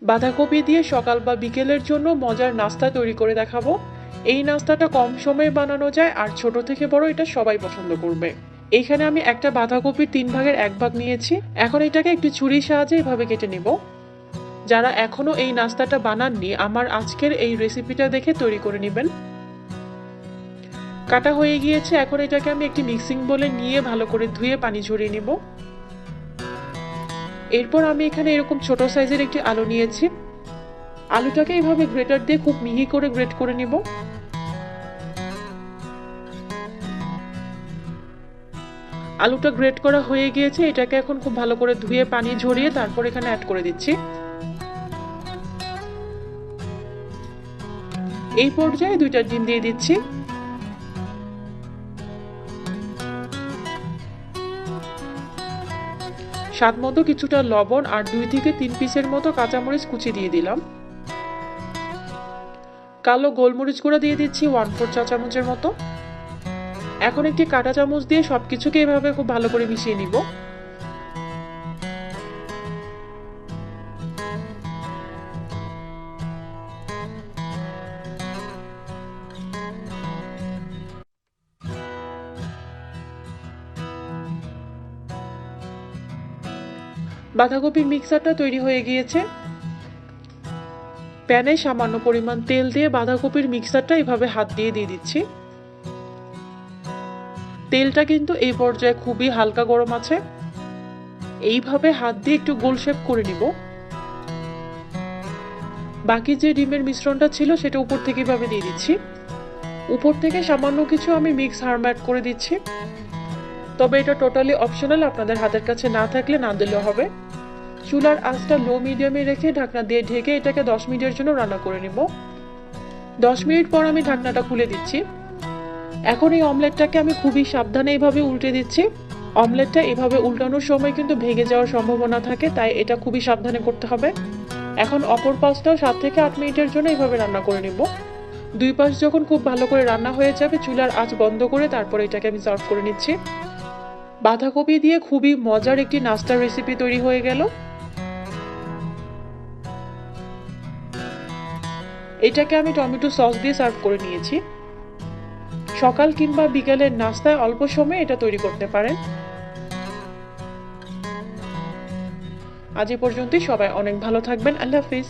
বাঁধাকপি দিয়ে সকাল বা বিকেলের জন্য মজার নাস্তা তৈরি করে দেখাবো। এই নাস্তাটা কম সময়ে বানানো যায় আর ছোট থেকে বড় এটা সবাই পছন্দ করবে। এইখানে আমি একটা বাঁধাকপির 3 ভাগের 1 ভাগ নিয়েছি। এখন এটাকে একটু ছুরির সাহায্যে এভাবে কেটে নেব। যারা এখনো এই নাস্তাটা বানাননি আমার আজকের এই রেসিপিটা দেখে তৈরি করে নেবেন। কাটা হয়ে গিয়েছে। এখন এটাকে আমি একটি মিক্সিং বোলে নিয়ে ভালো করে ধুয়ে পানি ঝরিয়ে নেব। এরপর আমি এখানে এরকম ছোট সাইজের একটি আলু নিয়েছি। আলুটাকে এইভাবে গ্রেটার দিয়ে খুব মিহি করে গ্রেট করে নিব। আলুটা গ্রেট করা হয়ে গিয়েছে। এটাকে এখন খুব ভালো করে ধুয়ে পানি ঝরিয়ে তারপর এখানে অ্যাড করে দিচ্ছি। এই পর্যায়ে 2টা ডিম দিয়ে দিচ্ছি। স্বাদ মতো কিছুটা লবণ আর 2 থেকে 3 পিসের মতো কাঁচামরিচ কুচি দিয়ে দিলাম। কালো গোলমরিচ গুঁড়া দিয়ে দিচ্ছি 1/4 চা চামচের মতো। এখন একটি কাঁটা চামচ দিয়ে সবকিছুকে এভাবে খুব ভালো করে মিশিয়ে নিব। বাঁধাকপির মিক্সারটা তৈরি হয়ে গিয়েছে। প্যানে সামান্য পরিমাণ তেল দিয়ে বাঁধাকপির মিক্সারটা এভাবে হাত দিয়ে দিচ্ছি। তেলটা কিন্তু এই পর্যায়ে খুবই হালকা গরম আছে। এইভাবে হাত দিয়ে একটু গোল শেপ করে নিব। বাকি যে ডিমের মিশ্রণটা ছিল সেটা উপর থেকে এভাবে দিয়ে দিচ্ছি। উপর থেকে সামান্য কিছু আমি মিক্স হার্ম অ্যাড করে দিচ্ছি। তবে এটা টোটালি অপশনাল, আপনাদের হাতের কাছে না থাকলে না দিলেও হবে। চুলার আঁচটা লো মিডিয়ামে রেখে ঢাকনা দিয়ে ঢেকে এটাকে 10 মিনিটের জন্য রান্না করে নেব। 10 মিনিট পর আমি ঢাকনাটা খুলে দিচ্ছি। এখন এই অমলেটটাকে আমি খুবই সাবধানে এইভাবে উল্টে দিচ্ছি। অমলেটটা এভাবে উল্টানোর সময় কিন্তু ভেঙে যাওয়ার সম্ভাবনা থাকে, তাই এটা খুবই সাবধানে করতে হবে। এখন অপর পাশটাও 7 থেকে 8 মিনিটের জন্য এইভাবে রান্না করে নেব। 2 পাশ যখন খুব ভালো করে রান্না হয়ে যাবে চুলার আঁচ বন্ধ করে তারপর এটাকে আমি সার্ভ করে নিচ্ছি। বাঁধাকপি দিয়ে খুবই মজার একটি নাস্তার রেসিপি তৈরি হয়ে গেল। এটাকে আমি টমেটো সস দিয়ে সার্ভ করে নিয়েছি। সকাল কিংবা বিকেলের নাস্তায় অল্প সময়ে এটা তৈরি করতে পারেন। আজ এ পর্যন্তই। সবাই অনেক ভালো থাকবেন। আল্লাহ হাফিজ।